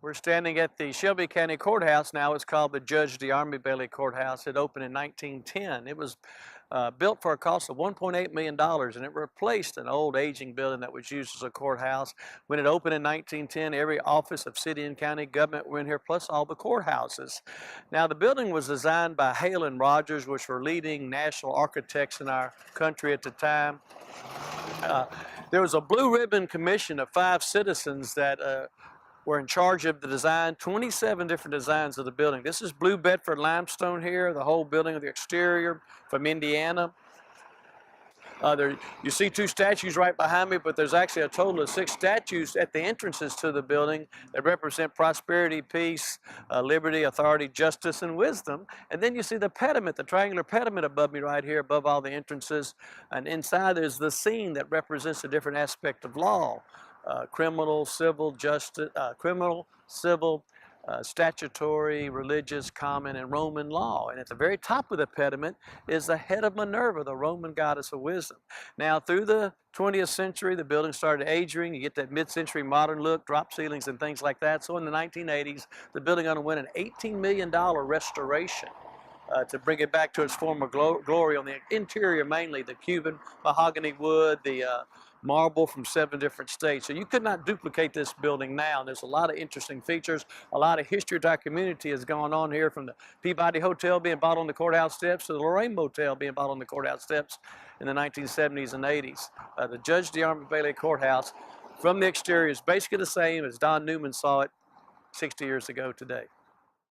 We're standing at the Shelby County Courthouse now. It's called the Judge DeArmy Bailey Courthouse. It opened in 1910. It was built for a cost of $1.8 million, and it replaced an old aging building that was used as a courthouse. When it opened in 1910, every office of city and county government were in here, plus all the courthouses. Now, the building was designed by Hale and Rogers, which were leading national architects in our country at the time. There was a blue ribbon commission of 5 citizens that were in charge of the design, 27 different designs of the building. This is blue Bedford limestone here, the whole building of the exterior from Indiana. You see 2 statues right behind me, but there's actually a total of 6 statues at the entrances to the building that represent prosperity, peace, liberty, authority, justice, and wisdom. And then you see the pediment, the triangular pediment above me right here, above all the entrances. And inside there's the scene that represents a different aspect of law. Criminal, civil, justice, civil, statutory, religious, common, and Roman law. And at the very top of the pediment is the head of Minerva, the Roman goddess of wisdom. Now, through the 20th century, the building started aging. You get that mid-century modern look, drop ceilings and things like that. So in the 1980s, the building underwent an $18 million restoration to bring it back to its former glory on the interior, mainly the Cuban mahogany wood, the marble from 7 different states. So you could not duplicate this building now. There's a lot of interesting features. A lot of history to our community has gone on here, from the Peabody Hotel being bought on the courthouse steps to the Lorraine Motel being bought on the courthouse steps in the 1970s and 80s. The Judge DeArmy Bailey Courthouse from the exterior is basically the same as Don Newman saw it 60 years ago today.